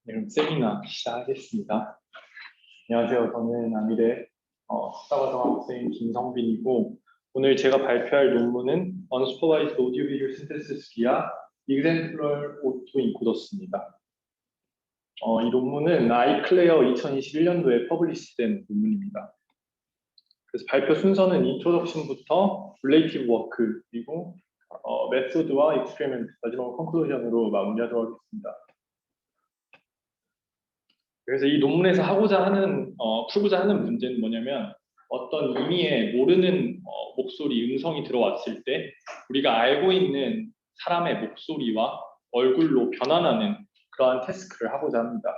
네, 그럼 세미나 시작하겠습니다. 안녕하세요. 저는 아미대 수사과정학생 김성빈이고 오늘 제가 발표할 논문은 Unsupervised Audio-Visual Synthesis via Exemplar Autoencoders입니다. 이 논문은 아이클레어 2021년도에 퍼블리시된 논문입니다. 그래서 발표 순서는 인트로덕션부터 Relative Work 그리고 메소드와 Experiment 마지막 컨클루전으로 마무리하도록 하겠습니다. 그래서 이 논문에서 풀고자 하는 문제는 뭐냐면 어떤 의미의 모르는 목소리, 음성이 들어왔을 때 우리가 알고 있는 사람의 목소리와 얼굴로 변환하는 그러한 태스크를 하고자 합니다.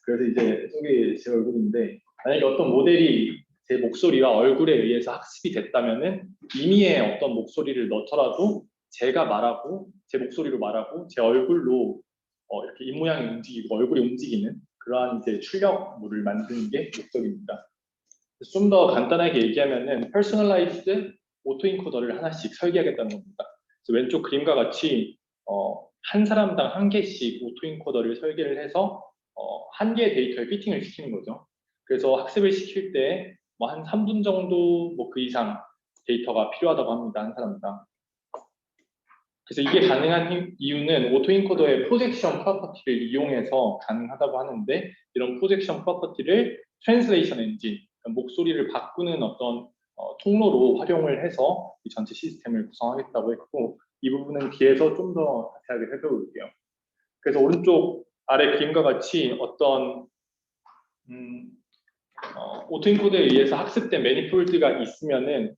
그래서 이제 저기 제 얼굴인데 만약에 어떤 모델이 제 목소리와 얼굴에 의해서 학습이 됐다면은 의미의 어떤 목소리를 넣더라도 제가 말하고 제 목소리로 말하고 제 얼굴로 이렇게 입모양이 움직이고 얼굴이 움직이는 그러한 이제 출력물을 만드는 게 목적입니다. 좀 더 간단하게 얘기하면은 personalized 오토인코더를 하나씩 설계하겠다는 겁니다. 그래서 왼쪽 그림과 같이 한 사람당 한 개씩 오토인코더를 설계를 해서 한 개의 데이터에 피팅을 시키는 거죠. 그래서 학습을 시킬 때 뭐 한 3분 정도 뭐 그 이상 데이터가 필요하다고 합니다. 한 사람당. 그래서 이게 가능한 이유는 오토인코더의 프로젝션 프로퍼티를 이용해서 가능하다고 하는데 이런 프로젝션 프로퍼티를 트랜슬레이션 엔진, 목소리를 바꾸는 어떤 통로로 활용을 해서 이 전체 시스템을 구성하겠다고 했고 이 부분은 뒤에서 좀 더 자세하게 살펴볼게요. 그래서 오른쪽 아래 그림과 같이 어떤 오토인코더에 의해서 학습된 매니폴드가 있으면은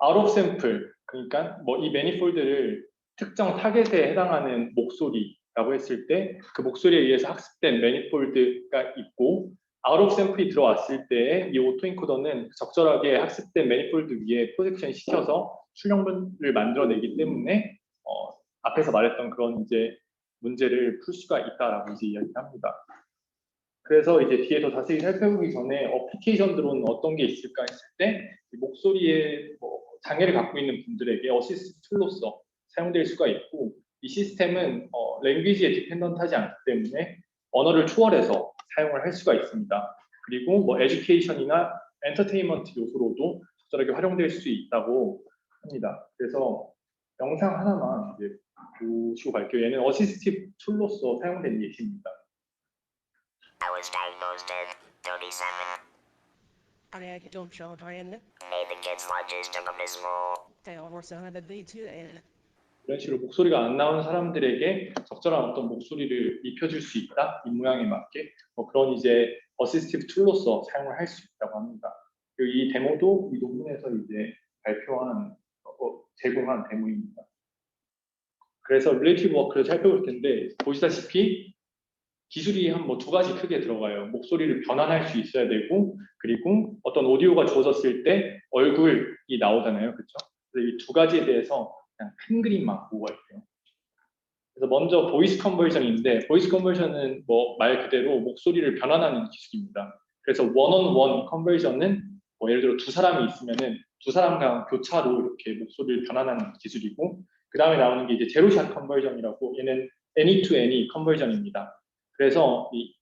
out of sample, 그러니까 뭐 이 매니폴드를 특정 타겟에 해당하는 목소리라고 했을 때 그 목소리에 의해서 학습된 매니폴드가 있고 out of sample이 들어왔을 때 이 오토인코더는 적절하게 학습된 매니폴드 위에 프로젝션 시켜서 출력물을 만들어내기 때문에 앞에서 말했던 그런 이제 문제를 풀 수가 있다라고 이제 이야기합니다. 그래서 이제 뒤에 더 자세히 살펴보기 전에 어플리케이션들은 어떤 게 있을까 했을 때 목소리에 장애를 갖고 있는 분들에게 어시스트 툴로서 사용될 수가 있고 이 시스템은 랭귀지에 디펜던트하지 않기 때문에 언어를 초월해서 사용을 할 수가 있습니다. 그리고 뭐 에듀케이션이나 엔터테인먼트 요소로도 적절하게 활용될 수 있다고 합니다. 그래서 영상 하나만 이제 보시고 갈게요. 얘는 어시스티브 툴로서 사용된 예시입니다. I was diagnosed at 37. عليك دوم شو تعين Made the kids' lunches took abysmal. تعور سنة ديتي 이런 식으로 목소리가 안 나오는 사람들에게 적절한 어떤 목소리를 입혀줄 수 있다, 이 모양에 맞게 그런 이제 어시스티브 툴로서 사용을 할 수 있다고 합니다. 그리고 이 데모도 이 논문에서 이제 발표한 제공한 데모입니다. 그래서 릴레이티브 워크를 살펴볼 텐데 보시다시피 기술이 한 뭐 두 가지 크게 들어가요. 목소리를 변환할 수 있어야 되고 그리고 어떤 오디오가 주어졌을 때 얼굴이 나오잖아요, 그렇죠? 그래서 이 두 가지에 대해서 그냥 큰 그림만 보고 갈게요. 그래서 먼저 보이스 컨버전인데 보이스 컨버전은 뭐 말 그대로 목소리를 변환하는 기술입니다. 그래서 원온원 컨버전은 뭐 예를 들어 두 사람이 있으면은 두 사람 간 교차로 이렇게 목소리를 변환하는 기술이고 그 다음에 나오는 게 이제 제로샷 컨버전이라고 얘는 any to any 컨버전입니다. 그래서 이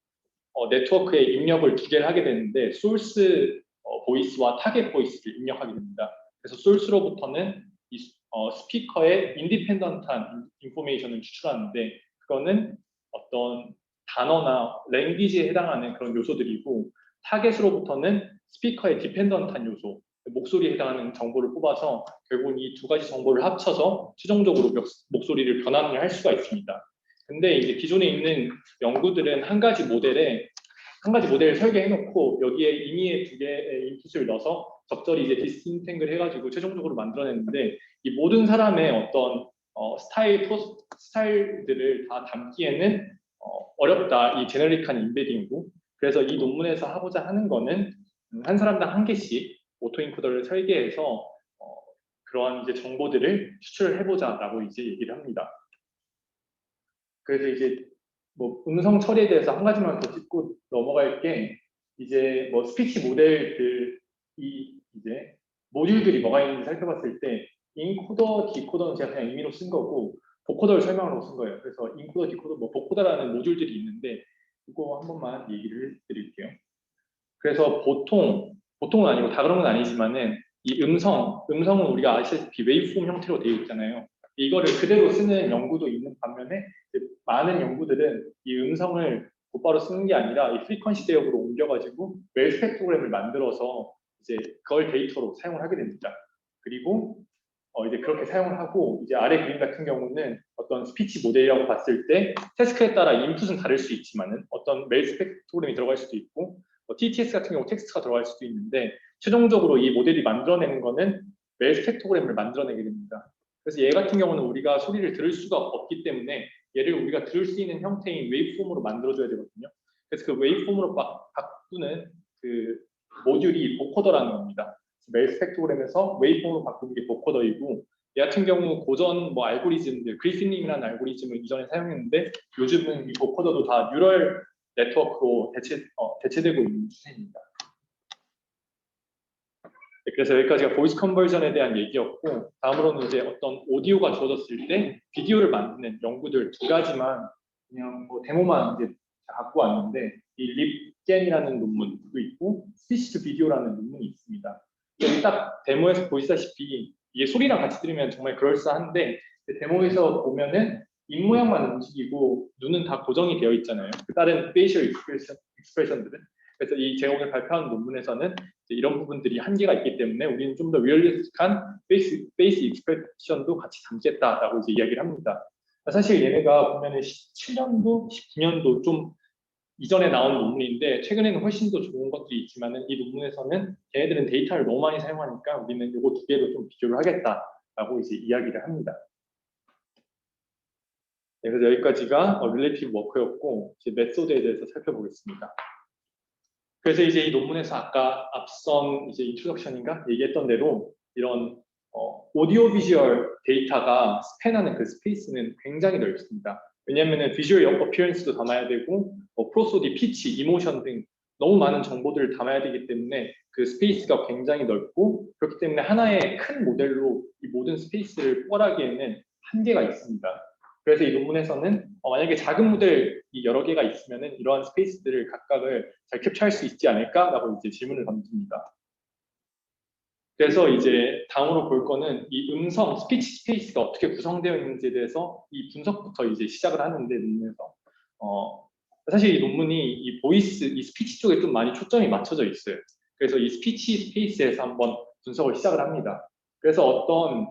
네트워크에 입력을 두 개를 하게 되는데 소스 보이스와 타겟 보이스를 입력하게 됩니다. 그래서 소스로부터는 이 스피커의 인디펜던트한 인포메이션을 추출하는데 그거는 어떤 단어나 랭귀지에 해당하는 그런 요소들이고 타겟으로부터는 스피커의 디펜던트한 요소, 목소리에 해당하는 정보를 뽑아서 결국 이 두 가지 정보를 합쳐서 최종적으로 목소리를 변환을 할 수가 있습니다. 근데 이제 기존에 있는 연구들은 한 가지 모델을 설계해놓고 여기에 임의의 두 개의 인풋을 넣어서 적절히 이제 디스팅탱글 해가지고 최종적으로 만들어냈는데 이 모든 사람의 어떤 스타일들을 다 담기에는 어렵다. 이 제너릭한 인베딩이고 그래서 이 논문에서 하고자 하는 거는 한 사람당 한 개씩 오토인코더를 설계해서 그러한 이제 정보들을 추출을 해보자라고 이제 얘기를 합니다. 그래서 이제 뭐 음성 처리에 대해서 한 가지만 더 짚고 넘어갈 게 이제 뭐 스피치 모델들이 이제 모듈들이 뭐가 있는지 살펴봤을 때 인코더, 디코더는 제가 그냥 임의로 쓴 거고 보코더를 설명하려고 쓴 거예요. 그래서 인코더, 디코더, 뭐 보코더라는 모듈들이 있는데 이거 한 번만 얘기를 드릴게요. 그래서 보통은 아니고 다 그런 건 아니지만은 이 음성은 우리가 아시다시피 웨이브폼 형태로 되어 있잖아요. 이거를 그대로 쓰는 연구도 있는 반면에 많은 연구들은 이 음성을 곧바로 쓰는 게 아니라 이 프리퀀시 대역으로 옮겨가지고 웰 스펙트로그램을 만들어서 이제 그걸 데이터로 사용을 하게 됩니다. 그리고 이제 그렇게 사용을 하고 이제 아래 그림 같은 경우는 어떤 스피치 모델이라고 봤을 때 태스크에 따라 인풋은 다를 수 있지만은 어떤 웰 스펙트로그램이 들어갈 수도 있고 TTS 같은 경우 텍스트가 들어갈 수도 있는데 최종적으로 이 모델이 만들어내는 거는 웰 스펙트로그램을 만들어내게 됩니다. 그래서 얘 같은 경우는 우리가 소리를 들을 수가 없기 때문에 얘를 우리가 들을 수 있는 형태인 웨이브폼으로 만들어줘야 되거든요. 그래서 그 웨이브폼으로 바꾸는 그 모듈이 보코더라는 겁니다. 웰 스펙트로그램에서 웨이브폼으로 바꾸는 게 보코더이고 얘 같은 경우 고전 뭐 알고리즘들 그리핀님이라는 알고리즘을 이전에 사용했는데 요즘은 이 보코더도 다 뉴럴 네트워크로 대체되고 있는 추세입니다. 네, 그래서 여기까지가 보이스 컨버전에 대한 얘기였고 다음으로는 이제 어떤 오디오가 주어졌을 때 비디오를 만드는 연구들 두 가지만 그냥 뭐 데모만 이제 갖고 왔는데 이 립겐이라는 논문도 있고 스피치 투 비디오라는 논문이 있습니다. 딱 데모에서 보시다시피 이게 소리랑 같이 들으면 정말 그럴싸한데 데모에서 보면은 입모양만 움직이고 눈은 다 고정이 되어 있잖아요. 그 다른 페이셜 익스프레션들은. 그래서 이 제가 오늘 발표한 논문에서는 이런 부분들이 한계가 있기 때문에 우리는 좀 더 리얼리스틱한 페이스 익스프레션도 같이 담겠다라고 이제 이야기를 합니다. 사실 얘네가 보면은 17년도, 19년도 좀 이전에 나온 논문인데 최근에는 훨씬 더 좋은 것들이 있지만은 이 논문에서는 걔네들은 데이터를 너무 많이 사용하니까 우리는 이거 두 개로 좀 비교를 하겠다라고 이제 이야기를 합니다. 네, 그래서 여기까지가 릴레이티브 워크였고 이제 메소드에 대해서 살펴보겠습니다. 그래서 이제 이 논문에서 아까 앞선 이제 인트로덕션인가 얘기했던 대로 이런 오디오 비주얼 데이터가 스팬하는 그 스페이스는 굉장히 넓습니다. 왜냐하면 비주얼 어피어런스도 담아야 되고 프로소디, 피치, 이모션 등 너무 많은 정보들을 담아야 되기 때문에 그 스페이스가 굉장히 넓고 그렇기 때문에 하나의 큰 모델로 이 모든 스페이스를 포괄하기에는 한계가 있습니다. 그래서 이 논문에서는 만약에 작은 모델이 여러 개가 있으면 이러한 스페이스들을 각각을 잘 캡처할 수 있지 않을까라고 이제 질문을 던집니다. 그래서 이제 다음으로 볼 거는 이 음성 스피치 스페이스가 어떻게 구성되어 있는지에 대해서 이 분석부터 이제 시작을 하는데 논문에서 사실 이 논문이 이 보이스, 이 스피치 쪽에 좀 많이 초점이 맞춰져 있어요. 그래서 이 스피치 스페이스에서 한번 분석을 시작을 합니다. 그래서 어떤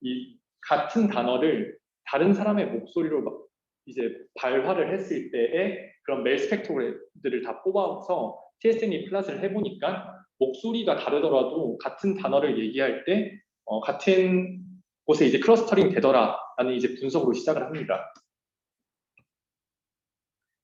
이 같은 단어를 다른 사람의 목소리로 막 이제 발화를 했을 때의 그런 멜 스펙트로들을 다 뽑아서 TSNE 플랫을 해보니까 목소리가 다르더라도 같은 단어를 얘기할 때 같은 곳에 이제 클러스터링 되더라라는 이제 분석으로 시작을 합니다.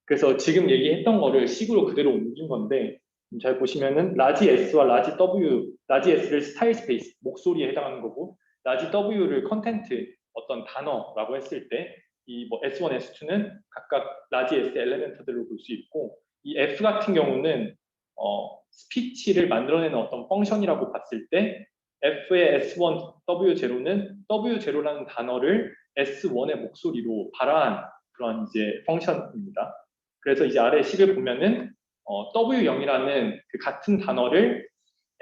그래서 지금 얘기했던 거를 식으로 그대로 옮긴 건데 잘 보시면은 라지 S와 라지 W, 라지 S를 스타일 스페이스, 목소리에 해당하는 거고 라지 W를 컨텐트, 어떤 단어라고 했을 때 이 뭐 S1, S2는 각각 라지 S 엘레멘트들로 볼 수 있고 이 F 같은 경우는 스피치를 만들어내는 어떤 펑션이라고 봤을 때 F의 S1, W0는 W0라는 단어를 S1의 목소리로 발화한 그런 이제 펑션입니다. 그래서 이제 아래 식을 보면은 W0이라는 그 같은 단어를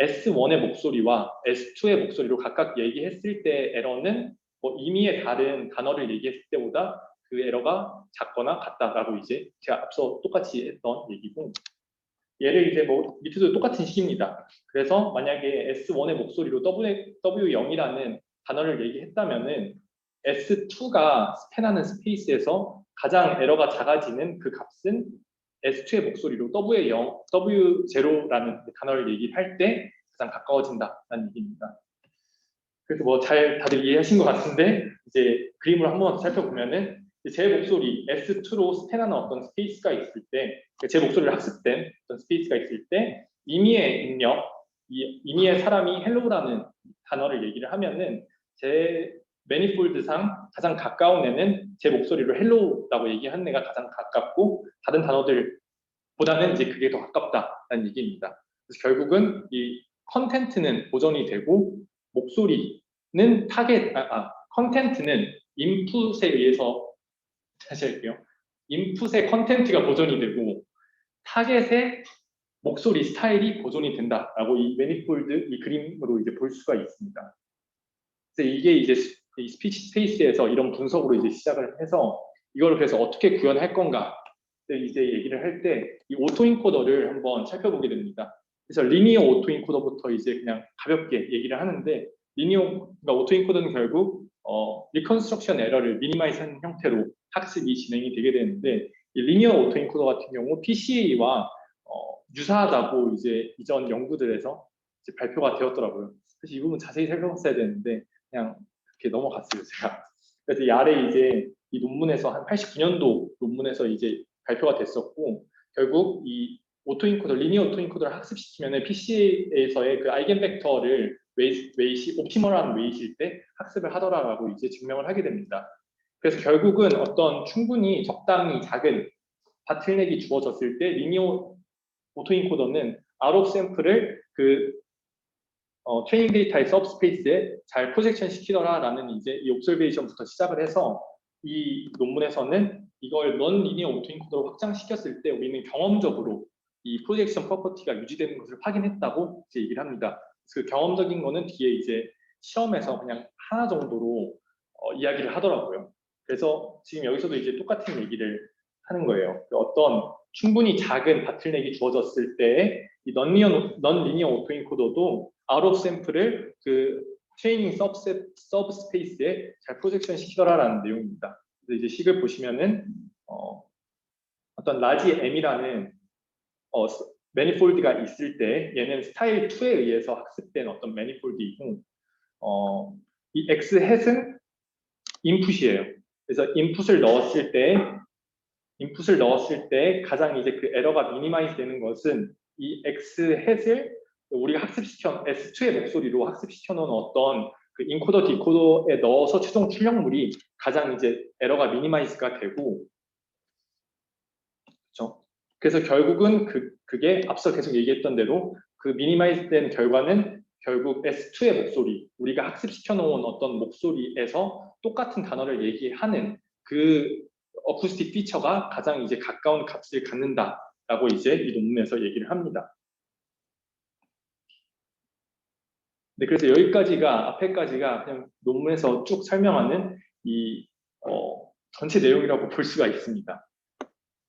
S1의 목소리와 S2의 목소리로 각각 얘기했을 때 에러는 뭐 의미의 다른 단어를 얘기했을 때보다 그 에러가 작거나 같다라고 이제 제가 앞서 똑같이 했던 얘기고 얘를 이제 뭐 밑에도 똑같은 식입니다. 그래서 만약에 S1의 목소리로 W0이라는 단어를 얘기했다면은 S2가 스팬하는 스페이스에서 가장 에러가 작아지는 그 값은 S2의 목소리로 W0라는 단어를 얘기할 때 가장 가까워진다는 얘기입니다. 그래서 뭐 잘 다들 이해하신 것 같은데 이제 그림을 한번 살펴보면은 제 목소리 S2로 스팬하는 어떤 스페이스가 있을 때 제 목소리를 학습된 어떤 스페이스가 있을 때 이미의 입력, 이미의 사람이 헬로우라는 단어를 얘기를 하면은 제 매니폴드상 가장 가까운 애는 제 목소리로 헬로우라고 얘기하는 애가 가장 가깝고 다른 단어들보다는 이제 그게 더 가깝다는 얘기입니다. 그래서 결국은 이 컨텐츠는 보존이 되고 목소리는 컨텐트는 인풋에 의해서 다시 할게요. 인풋의 컨텐트가 보존이 되고 타겟의 목소리 스타일이 보존이 된다라고 이 매니폴드 이 그림으로 이제 볼 수가 있습니다. 그래서 이게 이제 이 스피치 스페이스에서 이런 분석으로 이제 시작을 해서 이걸 그래서 어떻게 구현할 건가 이제 얘기를 할 때 이 오토인코더를 한번 살펴보게 됩니다. 그래서 리니어 오토인코더부터 이제 그냥 가볍게 얘기를 하는데 그러니까 오토인코더는 결국 리컨스트럭션 에러를 미니마이즈하는 형태로 학습이 진행이 되게 되는데 이 리니어 오토인코더 같은 경우 PCA와 유사하다고 이제 이전 연구들에서 이제 발표가 되었더라고요. 사실 이 부분 자세히 살펴봤어야 되는데 그냥 이렇게 넘어갔어요 제가. 그래서 이 아래 이제 이 논문에서 한 89년도 논문에서 이제 발표가 됐었고 결국 이 오토인코더, 리니어 오토인코더를 학습시키면 PCA에서의 그 아이겐 벡터를 웨이시 옵티멀한 웨이실 때 학습을 하더라라고 이제 증명을 하게 됩니다. 그래서 결국은 어떤 충분히 적당히 작은 바틀넥이 주어졌을 때 리니어 오토인코더는 아웃 샘플을 그 트레이닝 데이터의 서브스페이스에 잘 프로젝션 시키더라라는 이제 이 옵저베이션부터 시작을 해서 이 논문에서는 이걸 넌 리니어 오토인코더로 확장시켰을 때 우리는 경험적으로 이 프로젝션 프로퍼티가 유지되는 것을 확인했다고 이제 얘기를 합니다. 그 경험적인 거는 뒤에 이제 시험에서 그냥 하나 정도로 이야기를 하더라고요. 그래서 지금 여기서도 이제 똑같은 얘기를 하는 거예요. 어떤 충분히 작은 바틀넥이 주어졌을 때 이 넌 리니어 오토인코더도 아웃 오브 샘플을 그 트레이닝 서브스페이스에 잘 프로젝션 시키더라라는 내용입니다. 그래서 이제 식을 보시면은 어떤 라지 M이라는 매니폴드가 있을 때 얘는 스타일 2에 의해서 학습된 어떤 매니폴드이고 이 X 햇은 인풋이에요. 그래서 인풋을 넣었을 때 가장 이제 그 에러가 미니마이즈 되는 것은 이 X 햇을 우리가 학습시켜 S2의 목소리로 학습시켜 놓은 어떤 그 인코더 디코더에 넣어서 최종 출력물이 가장 이제 에러가 미니마이즈가 되고 그렇죠? 그래서 결국은 그게 앞서 계속 얘기했던 대로 그 미니마이즈된 결과는 결국 S2의 목소리 우리가 학습시켜 놓은 어떤 목소리에서 똑같은 단어를 얘기하는 그 어쿠스틱 피처가 가장 이제 가까운 값을 갖는다라고 이제 이 논문에서 얘기를 합니다. 네, 그래서 여기까지가 앞에까지가 그냥 논문에서 쭉 설명하는 이 전체 내용이라고 볼 수가 있습니다.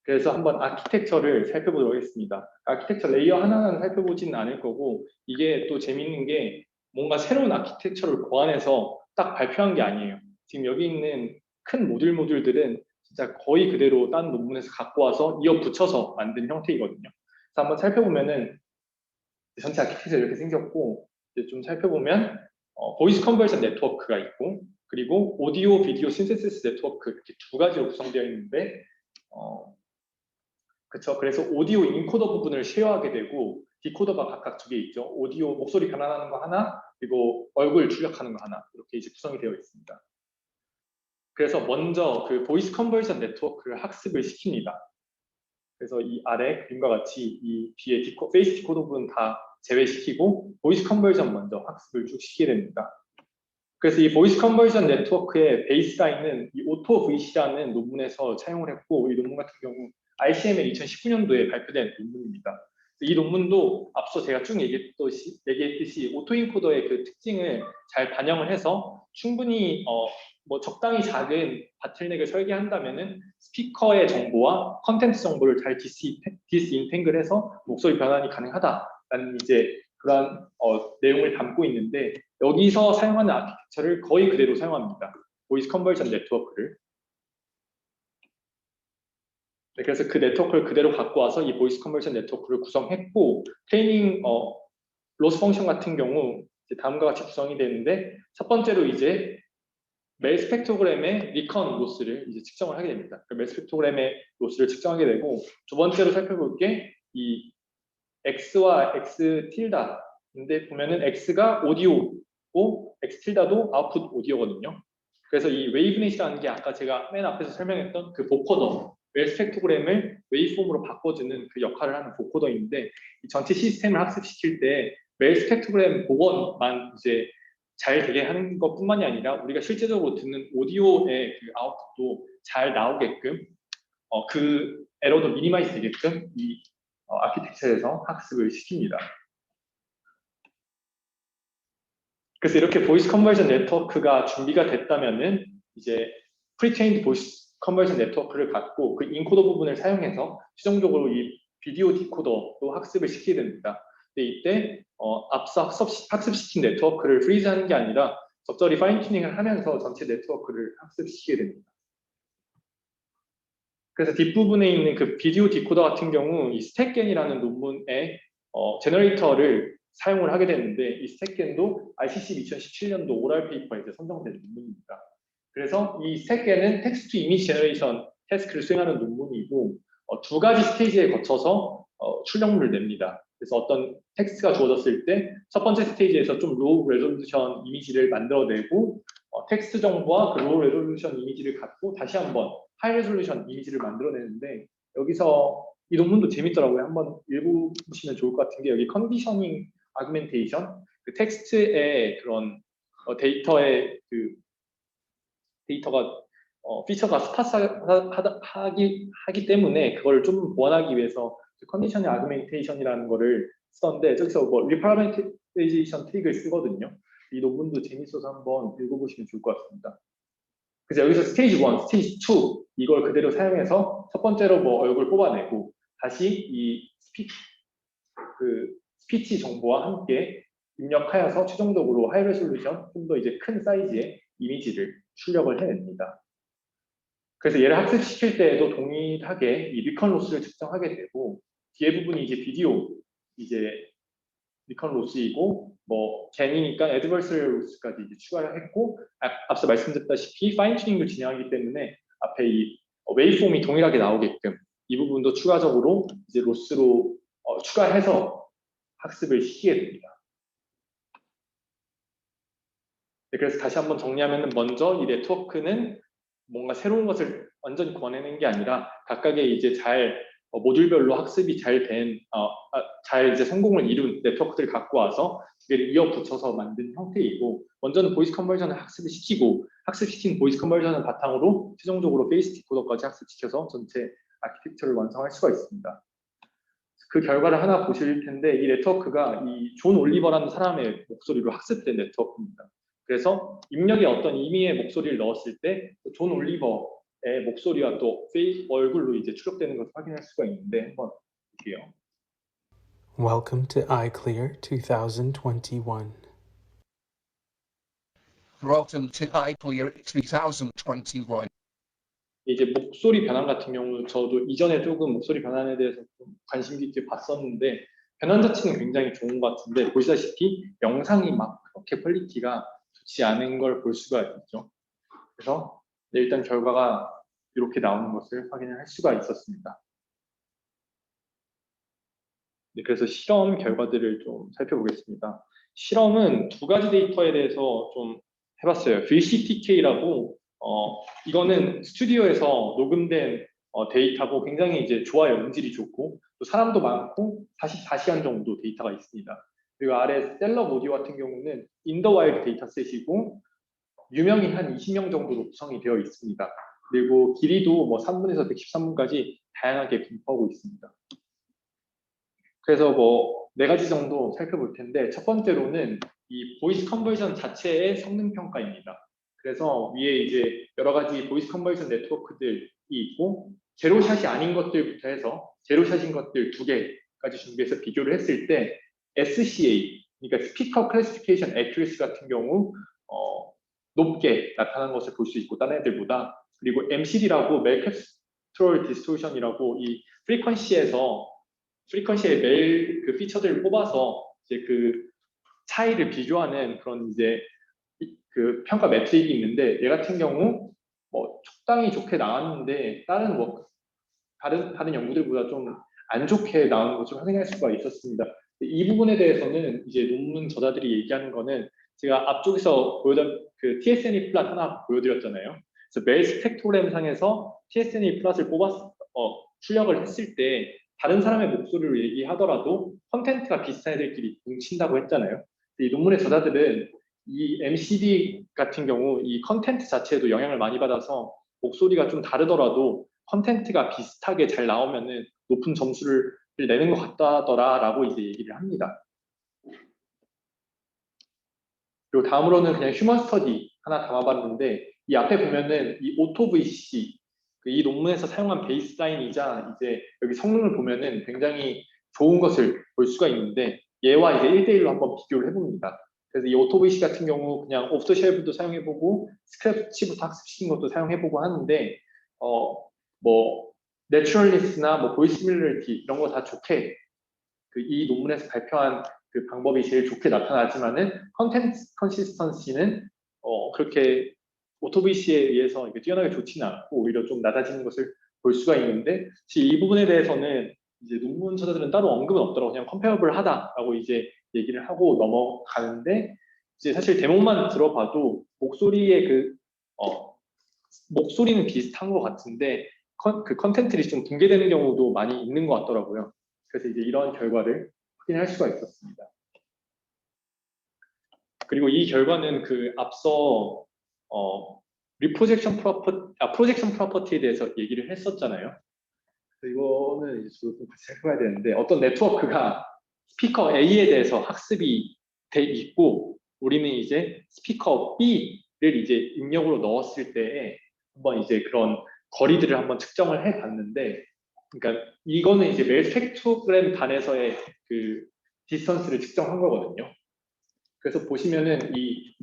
그래서 한번 아키텍처를 살펴보도록 하겠습니다. 아키텍처 레이어 하나하나 살펴보지는 않을 거고 이게 또 재밌는 게 뭔가 새로운 아키텍처를 고안해서 딱 발표한 게 아니에요. 지금 여기 있는 큰 모듈들은 진짜 거의 그대로 딴 논문에서 갖고 와서 이어 붙여서 만든 형태이거든요. 그래서 한번 살펴보면은 전체 아키텍처 이렇게 생겼고 이제 좀 살펴보면 보이스 컨버전 네트워크가 있고 그리고 오디오 비디오 신세시스 네트워크 이렇게 두 가지로 구성되어 있는데 그렇죠. 그래서 오디오 인코더 부분을 쉐어하게 되고 디코더가 각각 두 개 있죠. 오디오 목소리 변환하는 거 하나 그리고 얼굴 출력하는 거 하나 이렇게 이제 구성이 되어 있습니다. 그래서 먼저 그 보이스 컨버전 네트워크를 학습을 시킵니다. 그래서 이 아래 그림과 같이 이 뒤에 페이스 디코더 부분 다 제외시키고 보이스 컨버전 먼저 학습을 쭉 시키게 됩니다. 그래서 이 보이스 컨버전 네트워크의 베이스라인은 이 오토 VC라는 논문에서 차용을 했고 이 논문 같은 경우 RCM의 2019년도에 발표된 논문입니다. 이 논문도 앞서 제가 쭉 얘기했듯이 오토인코더의 그 특징을 잘 반영을 해서 충분히 뭐 적당히 작은 바틀넥을 설계한다면은 스피커의 정보와 컨텐츠 정보를 잘 디스인탱글해서 목소리 변환이 가능하다라는 이제 그러한 내용을 담고 있는데 여기서 사용하는 아키텍처를 거의 그대로 사용합니다. 보이스 컨버전 네트워크를. 네, 그래서 그 네트워크를 그대로 갖고 와서 이 보이스 컨버전 네트워크를 구성했고 트레이닝 로스 펑션 같은 경우 이제 다음과 같이 구성이 되는데 첫 번째로 이제 멜 스펙트로그램의 리컨 로스를 이제 측정을 하게 됩니다. 멜 스펙트로그램의 로스를 측정하게 되고 두 번째로 살펴볼 게 이 X와 X 틸다 근데 보면은 X가 오디오고 X 틸다도 아웃풋 오디오거든요. 그래서 이 웨이브넷이라는 게 아까 제가 맨 앞에서 설명했던 그 보코더 멜 스펙트로그램을 웨이브폼으로 바꿔주는 그 역할을 하는 보코더인데 이 전체 시스템을 학습시킬 때 멜 스펙트로그램 복원만 이제 잘 되게 하는 것뿐만이 아니라 우리가 실제적으로 듣는 오디오의 그 아웃풋도 잘 나오게끔 그 에러도 미니마이즈 되게끔 이 아키텍처에서 학습을 시킵니다. 그래서 이렇게 보이스 컨버전 네트워크가 준비가 됐다면은 이제 프리트레인드 보이스 컨버전 네트워크를 갖고 그 인코더 부분을 사용해서 최종적으로 이 비디오 디코더도 학습을 시키게 됩니다. 근데 이때 앞서 학습시킨 네트워크를 프리즈하는 게 아니라 적절히 파인 튜닝을 하면서 전체 네트워크를 학습시키게 됩니다. 그래서 뒷부분에 있는 그 비디오 디코더 같은 경우 이 스택겐이라는 논문의 제너레이터를 사용을 하게 되는데 이 스택겐도 ICC 2017년도 오랄 페이퍼에 이제 선정된 논문입니다. 그래서 이 스택겐은 텍스트 이미지 제너레이션 태스크를 수행하는 논문이고 두 가지 스테이지에 거쳐서 출력물을 냅니다. 그래서 어떤 텍스트가 주어졌을 때 첫 번째 스테이지에서 좀 로우 레졸루션 이미지를 만들어내고 텍스트 정보와 그 로우 레졸루션 이미지를 갖고 다시 한번 하이 레졸루션 이미지를 만들어내는데 여기서 이 논문도 재밌더라고요. 한번 읽어보시면 좋을 것 같은 게 여기 컨디셔닝 아규멘테이션 그 텍스트의 그런 데이터의 그 데이터가 피처가 스파스하기 때문에 그걸 좀 보완하기 위해서 컨디셔닝 아규멘테이션이라는 거를 쓰던데 저기서 뭐 리파라메이테이션 트릭을 쓰거든요. 이 논문도 재밌어서 한번 읽어보시면 좋을 것 같습니다. 그래서 여기서 스테이지 1, 스테이지 2 이걸 그대로 사용해서 첫 번째로 뭐 얼굴 뽑아내고 다시 이 스피치 정보와 함께 입력하여서 최종적으로 하이 레솔루션 좀 더 이제 큰 사이즈의 이미지를 출력을 해냅니다. 그래서 얘를 학습시킬 때에도 동일하게 이 리컨 로스를 측정하게 되고 뒤에 부분이 이제 비디오 이제 리컨 로스이고 뭐 겐이니까 애드버서리 로스까지 이제 추가를 했고 앞서 말씀드렸다시피 파인 튜닝도 진행하기 때문에 앞에 이 웨이폼이 동일하게 나오게끔 이 부분도 추가적으로 이제 로스로 추가해서 학습을 시키게 됩니다. 네, 그래서 다시 한번 정리하면 먼저 이 네트워크는 뭔가 새로운 것을 완전히 권해낸 게 아니라 각각의 이제 잘 모듈별로 학습이 잘 이제 성공을 이룬 네트워크들을 갖고 와서 두 개를 이어 붙여서 만든 형태이고 먼저는 보이스 컨버전을 학습을 시키고 학습시킨 보이스 컨버전을 바탕으로 최종적으로 페이스 디코더까지 학습시켜서 전체 아키텍처를 완성할 수가 있습니다. 그 결과를 하나 보실 텐데 이 네트워크가 이 존 올리버라는 사람의 목소리로 학습된 네트워크입니다. 그래서 입력에 어떤 의미의 목소리를 넣었을 때 존 올리버의 목소리와 또 얼굴로 이제 출력되는 것을 확인할 수가 있는데 한번 볼게요. Welcome to iClear 2021. Welcome to iClear 2021. 이제 목소리 변환 같은 경우 저도 이전에 조금 목소리 변환에 대해서 좀 관심 깊게 봤었는데 변환 자체는 굉장히 좋은 것 같은데 보시다시피 영상이 막 그렇게 퀄리티가 좋지 않은 걸 볼 수가 있죠. 그래서 일단 결과가 이렇게 나오는 것을 확인을 할 수가 있었습니다. 네, 그래서 실험 결과들을 좀 살펴보겠습니다. 실험은 두 가지 데이터에 대해서 좀 해봤어요. VCTK라고 이거는 스튜디오에서 녹음된 데이터고 굉장히 이제 좋아요. 음질이 좋고 또 사람도 많고 44시간 정도 데이터가 있습니다. 그리고 아래 셀럽 오디오 같은 경우는 인더와일드 데이터셋이고 유명인 한 20명 정도로 구성이 되어 있습니다. 그리고 길이도 뭐 3분에서 113분까지 다양하게 분포하고 있습니다. 그래서 뭐 4가지 정도 살펴볼 텐데 첫 번째로는 이 보이스 컨버전 자체의 성능 평가입니다. 그래서 위에 이제 여러 가지 보이스 컨버전 네트워크들이 있고 제로샷이 아닌 것들부터 해서 제로샷인 것들 2개까지 준비해서 비교를 했을 때 SCA, 그러니까 스피커 클래시피케이션 애큐리시 같은 경우 높게 나타난 것을 볼 수 있고 다른 애들보다 그리고 MCD라고 멜캡스트롤 디스토션이라고 이 프리퀀시의 매일 그 피처들을 뽑아서 이제 그 차이를 비교하는 그런 이제 그 평가 매트릭이 있는데 얘 같은 경우 뭐 적당히 좋게 나왔는데 다른 연구들보다 좀 안 좋게 나오는 것을 확인할 수가 있었습니다. 이 부분에 대해서는 이제 논문 저자들이 얘기하는 거는 제가 앞쪽에서 그 TSNE 플랫 하나 보여드렸잖아요. 그래서 멜 스펙트로램 상에서 TSNE 플랫을 출력을 했을 때 다른 사람의 목소리로 얘기하더라도 컨텐츠가 비슷한 애들끼리 뭉친다고 했잖아요. 이 논문의 저자들은 이 MCD 같은 경우 이 컨텐트 자체에도 영향을 많이 받아서 목소리가 좀 다르더라도 컨텐트가 비슷하게 잘 나오면은 높은 점수를 내는 것 같다더라라고 이제 얘기를 합니다. 그리고 다음으로는 그냥 휴먼 스터디 하나 담아봤는데 이 앞에 보면은 이 오토VC 이 논문에서 사용한 베이스라인이자 이제 여기 성능을 보면은 굉장히 좋은 것을 볼 수가 있는데 얘와 이제 1대1로 한번 비교를 해봅니다. 그래서 이 오토VC 같은 경우 그냥 오프 더 쉘프도 사용해보고 스크래치부터 학습시킨 것도 사용해보고 하는데 뭐 내추럴리스나 뭐 보이스 시뮬러리티 이런 거 다 좋게 이 논문에서 발표한 그 방법이 제일 좋게 나타나지만은 컨텐츠 컨시스턴시는 그렇게 오토VC에 의해서 이게 뛰어나게 좋지는 않고 오히려 좀 낮아지는 것을 볼 수가 있는데 이 부분에 대해서는 이제 논문 저자들은 따로 언급은 없더라고 그냥 컴페어블 하다라고 이제 얘기를 하고 넘어가는데 이제 사실 대목만 들어봐도 목소리의 목소리는 비슷한 것 같은데 그 컨텐츠들이 좀 붕괴되는 경우도 많이 있는 것 같더라고요. 그래서 이제 이런 결과를 확인할 수가 있었습니다. 그리고 이 결과는 그 앞서 프로젝션 프로퍼티에 대해서 얘기를 했었잖아요. 그래서 이거는 이제 저도 좀 같이 살펴봐야 되는데 어떤 네트워크가 스피커 A에 대해서 학습이 돼 있고 우리는 이제 스피커 B를 이제 입력으로 넣었을 때에 한번 이제 그런 거리들을 한번 측정을 해봤는데 그러니까 이거는 이제 매일 스펙트로그램 단에서의 그 디스턴스를 측정한 거거든요. 그래서 보시면은 이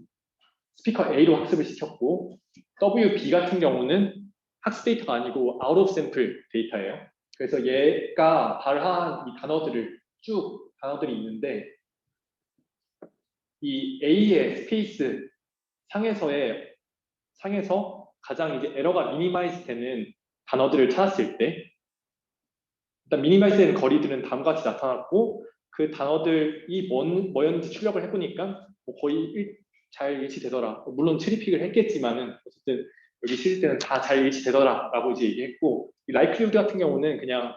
스피커 A로 학습을 시켰고 WB 같은 경우는 학습 데이터가 아니고 아웃 오브 샘플 데이터예요. 그래서 얘가 발화한 이 단어들을 단어들이 있는데 이 A의 스페이스 상에서 가장 이제 에러가 미니마이즈 되는 단어들을 찾았을 때 일단 미니마이즈 되는 거리들은 다음과 같이 나타났고 그 단어들이 뭐였는지 출력을 해보니까 뭐 거의 잘 일치되더라. 물론 트리픽을 했겠지만은 어쨌든 여기 실을 때는 다 잘 일치되더라라고 이제 얘기했고 이 라이클리후드 같은 경우는 그냥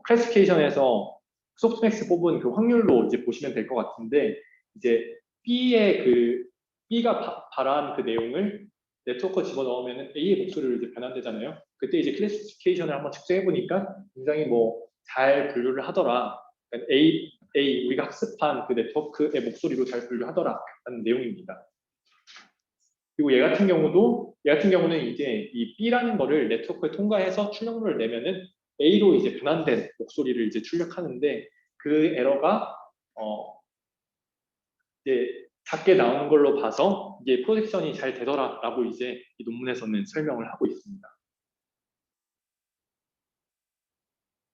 클래시피케이션에서 소프트맥스 뽑은 그 확률로 이제 보시면 될 것 같은데 이제 B가 발한 그 내용을 네트워크에 집어넣으면 A의 목소리로 이제 변환되잖아요. 그때 이제 클래시피케이션을 한번 측정해 보니까 굉장히 뭐 잘 분류를 하더라. 그러니까 우리가 학습한 그 네트워크의 목소리로 잘 분류하더라라는 내용입니다. 그리고 얘 같은 경우는 이제 이 B라는 거를 네트워크에 통과해서 출력물을 내면은 A로 이제 변환된 목소리를 이제 출력하는데 그 에러가 이제 작게 나오는 걸로 봐서 이게 프로젝션이 잘 되더라라고 이제 이 논문에서는 설명을 하고 있습니다.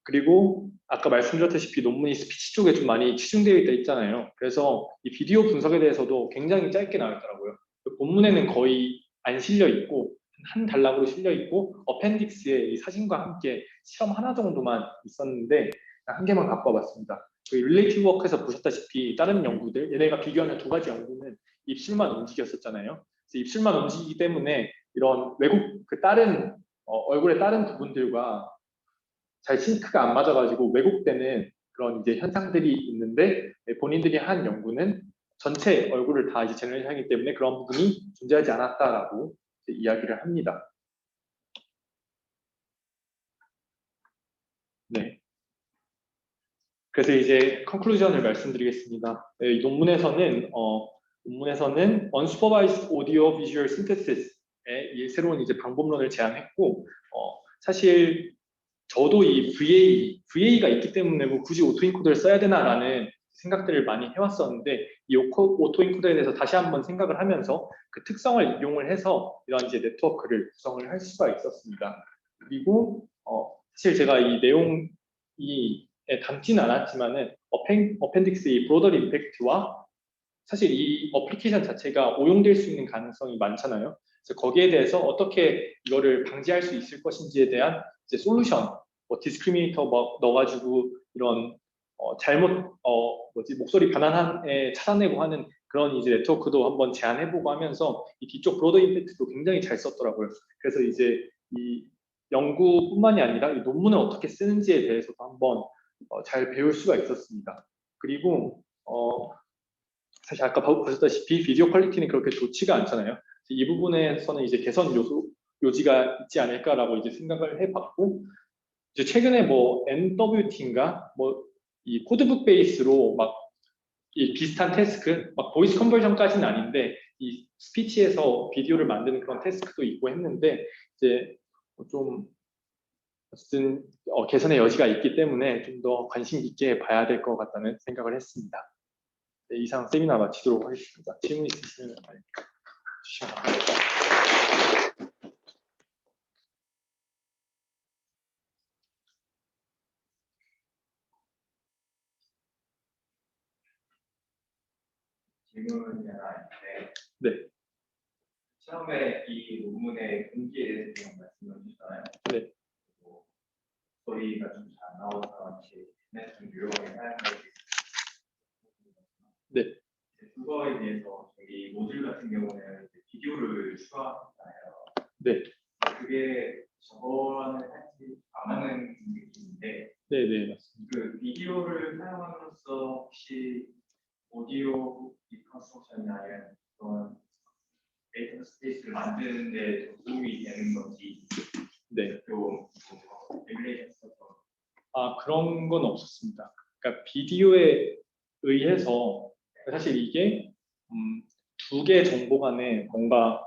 그리고 아까 말씀드렸다시피 논문이 스피치 쪽에 좀 많이 치중되어 있다 있잖아요. 그래서 이 비디오 분석에 대해서도 굉장히 짧게 나와 있더라고요. 본문에는 거의 안 실려 있고 한 단락으로 실려 있고 어펜딕스에 이 사진과 함께 실험 하나 정도만 있었는데 한 개만 갖고 와봤습니다. 그 릴레이티브 워크에서 보셨다시피 다른 연구들 얘네가 비교하는 두 가지 연구는 입술만 움직였었잖아요. 그래서 입술만 움직이기 때문에 이런 외국 그 다른 얼굴의 다른 부분들과 잘 싱크가 안 맞아가지고 왜곡되는 그런 이제 현상들이 있는데 본인들이 한 연구는 전체 얼굴을 다 이제 제너레이션하기 때문에 그런 부분이 존재하지 않았다라고 이야기를 합니다. 네. 그래서 이제 컨클루전을 말씀드리겠습니다. 이 논문에서는 unsupervised audio visual synthesis의 이 새로운 이제 방법론을 제안했고 사실 저도 이 VA가 있기 때문에 뭐 굳이 오토인코더를 써야 되나라는 생각들을 많이 해왔었는데 이 오토인코더에 대해서 다시 한번 생각을 하면서 그 특성을 이용을 해서 이런 이제 네트워크를 구성을 할 수가 있었습니다. 그리고 사실 제가 이 내용이 담지는 않았지만은 어펜딕스 이 브로더 임팩트와 사실 이 어플리케이션 자체가 오용될 수 있는 가능성이 많잖아요. 그래서 거기에 대해서 어떻게 이거를 방지할 수 있을 것인지에 대한 이제 솔루션, 뭐 디스크리미네이터 넣어가지고 이런 목소리 변환에 찾아내고 하는 그런 이제 네트워크도 한번 제안해보고 하면서 이 뒤쪽 브로더 임팩트도 굉장히 잘 썼더라고요. 그래서 이제 이 연구뿐만이 아니라 이 논문을 어떻게 쓰는지에 대해서도 한번 잘 배울 수가 있었습니다. 그리고 사실 아까 보셨다시피 비디오 퀄리티는 그렇게 좋지가 않잖아요. 이 부분에서는 이제 개선 요지가 있지 않을까라고 이제 생각을 해봤고, 이제 최근에 뭐 MWT인가 뭐 이 코드북 베이스로 막 이 비슷한 태스크, 막 보이스 컨버전까지는 아닌데 이 스피치에서 비디오를 만드는 그런 태스크도 있고 했는데 이제 좀 어쨌든 개선의 여지가 있기 때문에 좀 더 관심 있게 봐야 될 것 같다는 생각을 했습니다. 네, 이상 세미나 마치도록 하겠습니다. 질문 있으시면 많이 주시면 감사합니다. 질문이 하나 있는데, 네, 처음에 이 논문의 동기에 대해서 좀 말씀해 주셨잖아요. 네. 그리고 소리가 좀 잘 나오서 좀 유용하게 사용할 수 있는. 네. 그거에 대해서 저희 모듈 같은 경우는 이제 비디오를 추가하잖아요. 네. 그게 저거와는 사실 안 맞는 느낌인데, 네, 네, 맞습니다. 그 비디오를 사용함으로써 혹시 오디오 리컨스트럭션이나 아니면 그런 데이터 스페이스를 만드는 데 도움이 되는 건지, 네. 또 에뮬레이션 써서 아, 그런 건 없었습니다. 그러니까 비디오에 의해서 사실 이게 두 개의 정보 간에 뭔가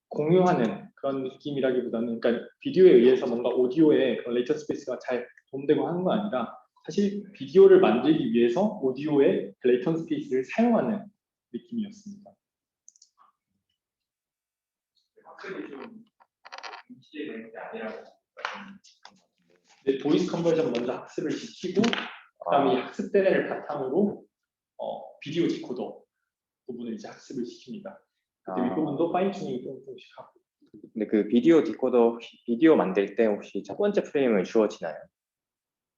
공유하는 그런 느낌이라기보다는, 그러니까 비디오에 의해서 뭔가 오디오의 그런 레이터 스페이스가 잘 도움되고 하는 건 아니라 사실 비디오를 만들기 위해서 오디오의 레이터 스페이스를 사용하는 느낌이었습니다. 확실히 좀 인지되는 게 아니라고. 네, 보이스 컨버전 먼저 학습을 시키고 그다음에 이 학습대를 바탕으로 비디오 디코더 부분을 이제 학습을 시킵니다. 그때 윗부분도 파인 튜닝을 조금씩 하고. 근데 그 비디오 디코더 혹시 비디오 만들 때 혹시 첫 번째 프레임은 주어지나요?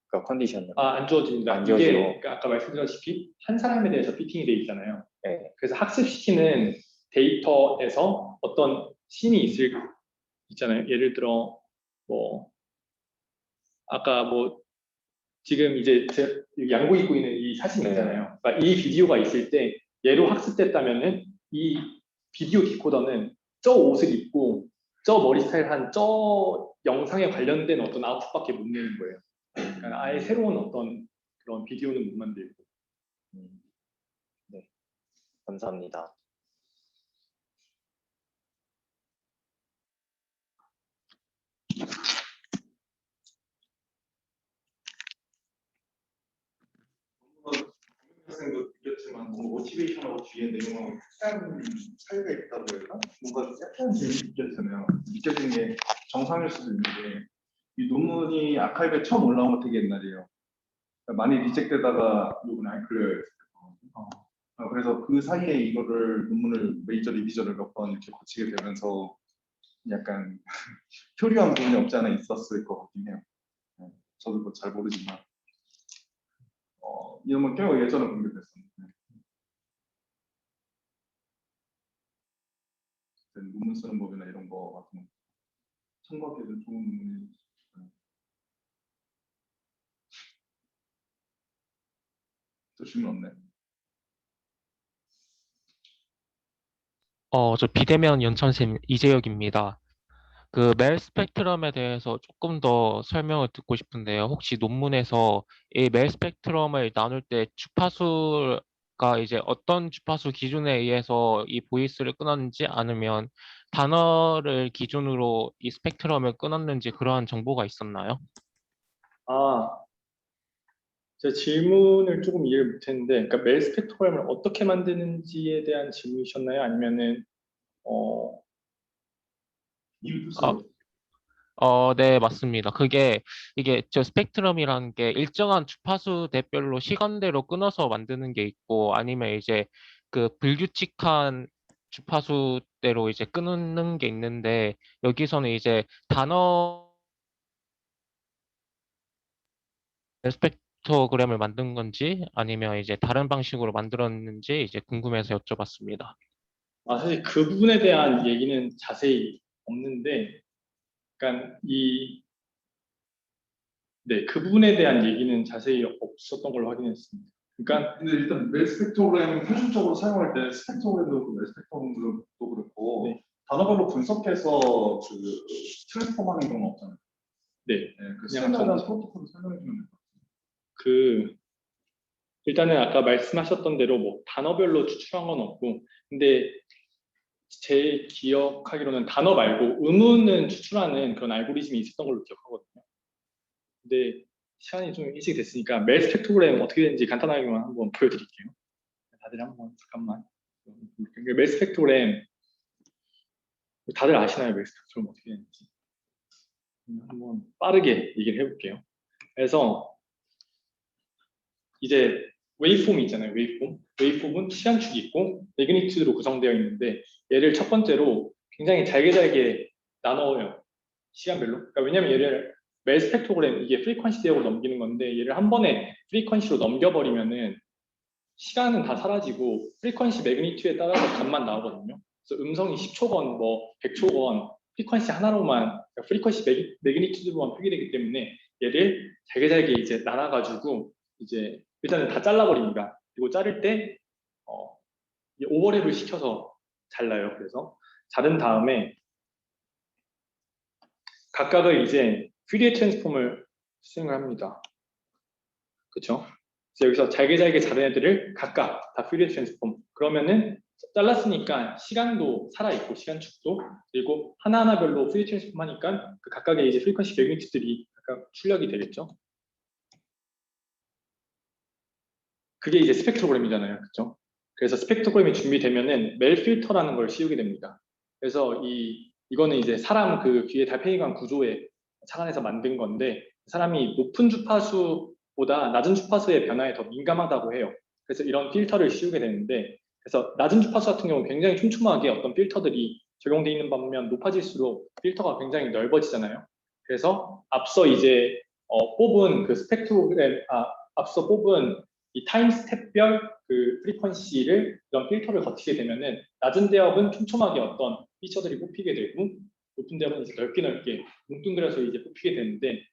그러니까 컨디션으로. 안 주어집니다. 안 이게 주어지고. 그러니까 아까 말씀드렸다시피 한 사람에 대해서 피팅이 돼 있잖아요. 네. 그래서 학습시키는 데이터에서 어떤 씬이 있잖아요. 예를 들어 뭐 아까 뭐 지금 이제 양복 입고 있는 이 사진이 네. 있잖아요. 그러니까 이 비디오가 있을 때 얘로 학습됐다면은 이 비디오 디코더는 저 옷을 입고 저 머리 스타일한 저 영상에 관련된 어떤 아웃풋밖에 못 내는 거예요. 그러니까 아예 새로운 어떤 그런 비디오는 못 만들고. 네. 감사합니다. 학생도 느꼈지만 뭔가 모티베이션하고 뒤에 내용하고 약간 차이가 있다고 해야 되나? 뭔가 약간 느꼈잖아요. 느껴진 게 정상일 수도 있는데 이 논문이 아카이브에 처음 올라온 거 되게 옛날이에요. 그러니까 많이 리젝되다가 요번 아이클레어였어요. 그래서 그 사이에 이거를 논문을 메이저 리비전을 몇 번 이렇게 거치게 되면서 약간 표류한 부분이 없지 않아 있었을 것 같긴 해요. 저도 뭐 잘 모르지만 이 논문 꽤 예전에 공개됐었는데 논문 쓰는 법이나 이런 거 같은 거 참고하기에도 좋은 논문이. 또 질문 없네. 저 비대면 연천쌤 이재혁입니다. 그 멜 스펙트럼에 대해서 조금 더 설명을 듣고 싶은데요. 혹시 논문에서 이 멜 스펙트럼을 나눌 때 주파수가 이제 어떤 주파수 기준에 의해서 이 보이스를 끊었는지 아니면 단어를 기준으로 이 스펙트럼을 끊었는지 그러한 정보가 있었나요? 제 질문을 조금 이해를 못했는데, 그러니까 멜 스펙트럼을 어떻게 만드는지에 대한 질문이셨나요? 아니면은 네, 맞습니다. 이게 저 스펙트럼이라는 게 일정한 주파수 대별로 시간대로 끊어서 만드는 게 있고 아니면 이제 그 불규칙한 주파수대로 이제 끊는 게 있는데 여기서는 이제 단어 스펙트로그램을 만든 건지 아니면 이제 다른 방식으로 만들었는지 이제 궁금해서 여쭤봤습니다. 사실 그 부분에 대한 얘기는 자세히 없는데, 그러니까 네, 그 부분에 대한 얘기는 자세히 없었던 걸로 확인했습니다. 그러니까 근데 일단 멜스펙토그램 표준적으로 사용할 때 스펙토그램도 그렇고 멜스펙토그램도 그렇고 네. 단어별로 분석해서 그 트랜스폼하는 경우는 없잖아요. 네, 네, 그 그냥 스탠다드한 프로토콜을 설명해 주면 돼요. 그 일단은 아까 말씀하셨던 대로 뭐 단어별로 추출한 건 없고, 근데 제 기억하기로는 단어 말고 의문은 추출하는 그런 알고리즘이 있었던 걸로 기억하거든요. 근데 시간이 좀 일찍 됐으니까 멜 스펙트로그램 어떻게 되는지 간단하게만 한번 보여드릴게요. 다들 한번 잠깐만. 멜 스펙트로그램 다들 아시나요? 멜 스펙트로그램 어떻게 되는지. 한번 빠르게 얘기를 해볼게요. 그래서 이제 웨이폼이 있잖아요. 웨이폼. 웨이폼은 시간축이 있고 매그니튜드로 구성되어 있는데, 얘를 첫 번째로 굉장히 잘게 나눠요. 시간별로. 그러니까 왜냐면 얘를 멜 스펙트로그램, 이게 프리퀀시 대역으로 넘기는 건데, 얘를 한 번에 프리퀀시로 넘겨버리면은 시간은 다 사라지고 프리퀀시 매그니튜드에 따라서 값만 나오거든요. 그래서 음성이 10초건 뭐 100초건 프리퀀시 하나로만, 그러니까 프리퀀시 매그니튜드로만 표기되기 때문에 얘를 잘게 이제 나눠가지고 이제 일단은 다 잘라버립니다. 그리고 자를 때 오버랩을 시켜서 잘라요. 그래서 자른 다음에 각각을 이제 퓨리에 트랜스폼을 수행을 합니다. 그렇죠? 여기서 잘게 자른 애들을 각각 다 퓨리에 트랜스폼. 그러면은 잘랐으니까 시간도 살아있고 시간축도, 그리고 하나하나별로 퓨리에 트랜스폼 하니까 그 각각의 이제 프리퀀시 매그니튜드들이 각각 출력이 되겠죠. 그게 이제 스펙트로그램이잖아요. 그렇죠? 그래서 스펙트로그램이 준비되면은 멜 필터라는 걸 씌우게 됩니다. 그래서 이거는 이제 사람 그 귀에 달팽이관 구조에 착안해서 만든 건데, 사람이 높은 주파수보다 낮은 주파수의 변화에 더 민감하다고 해요. 그래서 이런 필터를 씌우게 되는데, 그래서 낮은 주파수 같은 경우는 굉장히 촘촘하게 어떤 필터들이 적용되어 있는 반면 높아질수록 필터가 굉장히 넓어지잖아요. 그래서 앞서 이제 뽑은 그 스펙트로그램, 앞서 뽑은 이 타임 스텝별 그 프리퀀시를 이런 필터를 거치게 되면은 낮은 대역은 촘촘하게 어떤 피처들이 뽑히게 되고, 높은 대역은 이제 넓게 뭉뚱그려서 이제 뽑히게 되는데,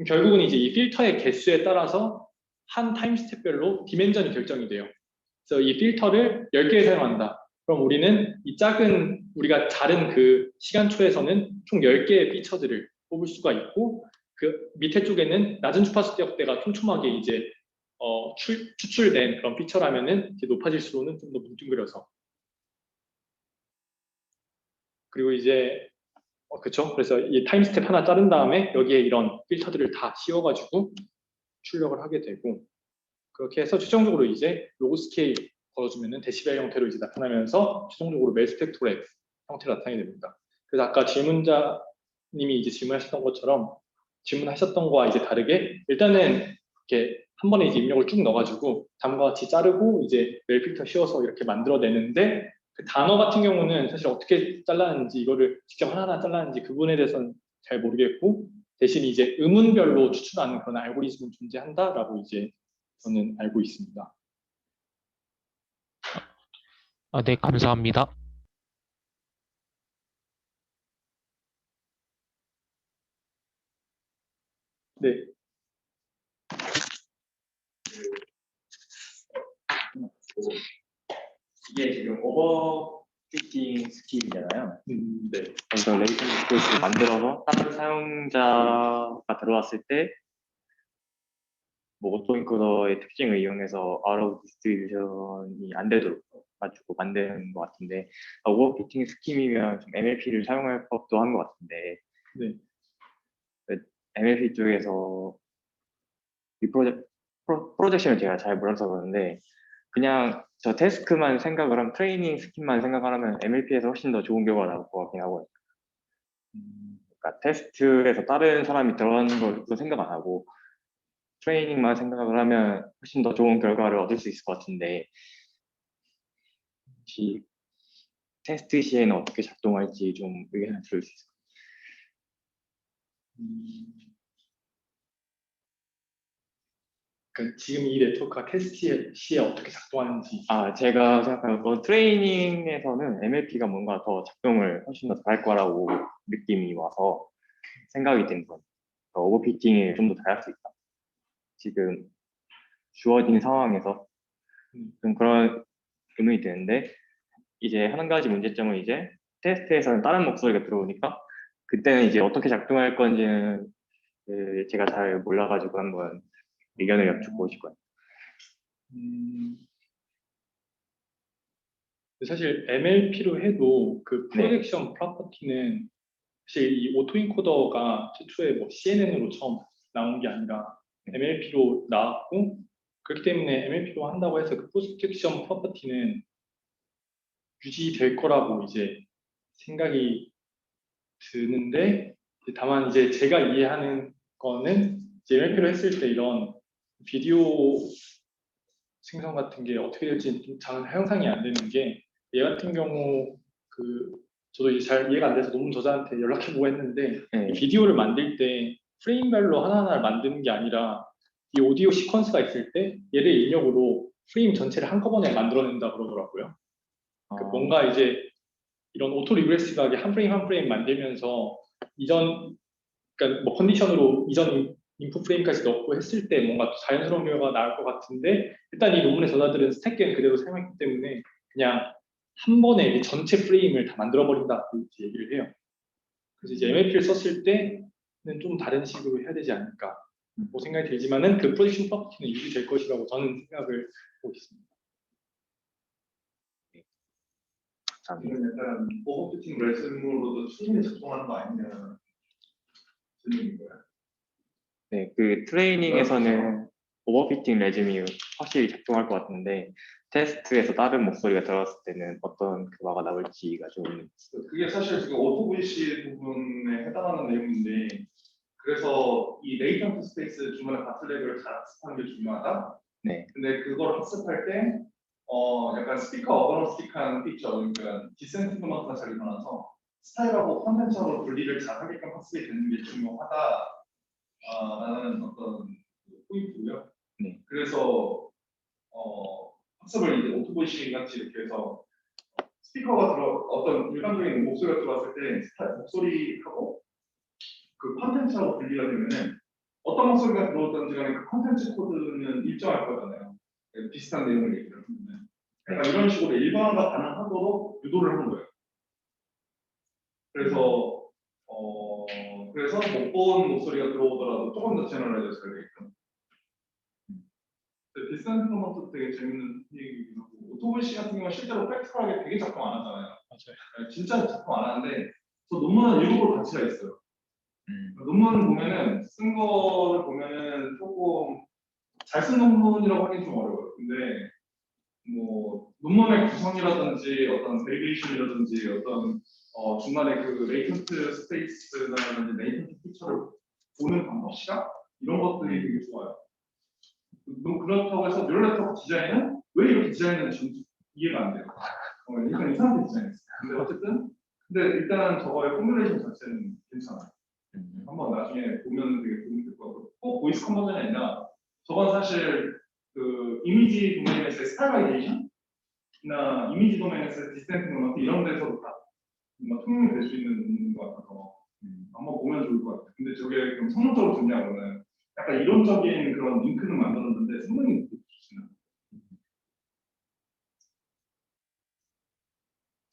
결국은 이제 이 필터의 개수에 따라서 한 타임 스텝별로 디멘전이 결정이 돼요. 그래서 이 필터를 10개 사용한다. 그럼 우리는 이 작은 우리가 자른 그 시간초에서는 총 10개의 피처들을 뽑을 수가 있고, 그 밑에 쪽에는 낮은 주파수 대역대가 촘촘하게 이제 추출된 그런 피처라면은 이제 높아질수록은 좀 더 뭉뚱그려서, 그리고 이제 그쵸? 그래서 이 타임 스텝 하나 자른 다음에 여기에 이런 필터들을 다 씌워가지고 출력을 하게 되고, 그렇게 해서 최종적으로 이제 로그 스케일 걸어주면은 데시벨 형태로 이제 나타나면서 최종적으로 멜 스펙트로그램 형태로 나타나게 됩니다. 그래서 아까 질문자님이 이제 질문하셨던 것처럼 질문하셨던 거와 이제 다르게, 일단은 이렇게 한 번에 이제 입력을 쭉 넣어가지고 다음과 같이 자르고 이제 멜 필터 씌워서 이렇게 만들어내는데, 그 단어 같은 경우는 사실 어떻게 잘라는지, 이거를 직접 하나하나 잘라는지 그 부분에 대해서는 잘 모르겠고, 대신 이제 의문별로 추출하는 그런 알고리즘은 존재한다라고 이제 저는 알고 있습니다. 네, 감사합니다. 네. 이게 지금 오버피팅 스킬이잖아요. 네. 그래서 레이턴 스페이스를 만들어서 다른 사용자가 들어왔을 때 뭐 오토인코더의 특징을 이용해서 아웃 오브 디스트리뷰션이 안 되도록 가지고 만드는 것 같은데, 오버피팅 스킴이면 좀 MLP를 사용할 법도 한 것 같은데, 네. MLP 쪽에서 이 프로젝션을 제가 잘 몰라서 그러는데, 그냥 저 태스크만 생각을 하면, 트레이닝 스킨만 생각을 하면 MLP에서 훨씬 더 좋은 결과가 나올 것 같긴 하고요. 그러니까 테스트에서 다른 사람이 들어가는 걸 또 생각 안 하고 트레이닝만 생각을 하면 훨씬 더 좋은 결과를 얻을 수 있을 것 같은데, 혹시 테스트 시에는 어떻게 작동할지 좀 의견을 들을 수 있을까요? 그러니까 지금 이 네트워크가 테스트 시에 어떻게 작동하는지. 제가 생각하는 건 트레이닝에서는 MLP가 뭔가 더 작동을 훨씬 더 잘할 거라고 느낌이 와서 생각이 든 건, 오버피팅을 좀 더 잘할 수 있다. 지금 주어진 상황에서 좀 그런 의문이 드는데 이제 한 가지 문제점은 이제 테스트에서는 다른 목소리가 들어오니까 그때는 이제 어떻게 작동할 건지는 제가 잘 몰라가지고 한번 의견을 여쭙고 싶어요. 사실 MLP로 해도 그 네. 프로젝션 프로퍼티는 사실 이 오토인코더가 최초에 뭐 CNN으로 처음 나온 게 아니라 MLP로 나왔고 그렇기 때문에 MLP로 한다고 해서 그 프로젝션 프로퍼티는 유지될 거라고 이제 생각이 드는데 다만 이제 제가 이해하는 거는 이제 MLP로 했을 때 이런 비디오 생성 같은 게 어떻게 될지 잘 형상이 안 되는 게 얘 같은 경우 그 저도 이제 잘 이해가 안 돼서 논문 저자한테 연락해보고 했는데 네. 이 비디오를 만들 때 프레임별로 하나하나를 만드는 게 아니라 이 오디오 시퀀스가 있을 때 얘를 입력으로 프레임 전체를 한꺼번에 만들어낸다 그러더라고요. 그러니까 뭔가 이제 이런 오토 리그레시브하게 한 프레임 한 프레임 만들면서 그러니까 뭐 컨디션으로 이전 인풋 프레임까지 넣고 했을 때 뭔가 자연스러운 결과가 나올 것 같은데 일단 이 논문의 저자들은 스택겐 그대로 사용했기 때문에 그냥 한 번에 전체 프레임을 다 만들어버린다고 이렇게 얘기를 해요. 그래서 이제 MLP를 썼을 때는 좀 다른 식으로 해야 되지 않을까 뭐 생각이 들지만은 그 프로젝션 프로퍼티는 유지될 것이라고 저는 생각을 하고 있습니다. 이건 약간 오버피팅 레슨으로도 충분히 작동하는 거 아니냐 질문인 거야. 네, 그 트레이닝에서는 오버피팅 레짐이 확실히 작동할 것 같은데 테스트에서 다른 목소리가 들어갔을 때는 어떤 결과가 나올지가 좀 그게 사실 지금 오토VC 부분에 해당하는 내용인데 그래서 이 레이턴트 스페이스 중간에 바틀렉을 잘 학습하는 게 중요하다. 네. 근데 그걸 학습할 때 약간 스피커 어그노스틱한 피처, 그러니까 디센티그먼트가 잘 일어나서 스타일하고 컨텐츠하고 분리를 잘 하게끔 학습이 되는 게 중요하다라는 어떤 포인트고요. 네. 그래서 학습을 이제 오토보이싱 같이 이렇게 해서 스피커가 어떤 일반적인 목소리가 들어왔을 때 목소리하고 그 컨텐츠하고 분리가 되면은 어떤 목소리가 들어오든지 간에 그 컨텐츠 코드는 일정할 거잖아요. 비슷한 내용을 얘기를 하면. 그러니까 이런 식으로 일반화가 가능하도록 유도를 하는 거예요. 그래서 못 본 목소리가 들어오더라도 조금 더 제너럴해져서 되게끔. 비슷한 프로먼트 되게 재밌는 얘기이긴 하고 오토보이시 같은 경우는 실제로 팩트컬하게 되게 작동 안 하잖아요. 맞아요. 진짜 작동 안 하는데 저 논문은 일부러 가치가 있어요. 논문 보면은 쓴 거를 보면은 조금 잘 쓴 논문이라고 하긴 좀 어려워요. 근데 뭐 논문의 구성이라든지 어떤 데리베이션이라든지 어떤 중간에 그 레이턴트 스페이스나 레이턴트 피처를 보는 방법, 시각 이런 것들이 되게 좋아요. 그렇다고 해서 뉴럴 네트워크 디자인은 왜 이렇게 디자인했는지 이해가 안 돼요. 일단 이상하게 디자인했어요. 근데 어쨌든 일단은 저거의 포뮬레이션 자체는 괜찮아요. 한번 나중에 보면 되게 도움이 될 것 같고 꼭 보이스 컨버전이 아니라 저건 사실 그 이미지 도메인에서의 스타일라이제이션이나 이미지 도메인에서의 디스텐트 이런 데서도 다 뭔가 통용이 될 수 있는 것 같아서 한번 보면 좋을 것 같아요. 근데 저게 좀 성능적으로 좋냐고는 약간 이론적인 그런 링크는 만들었는데 성능이 좋지는 않아요.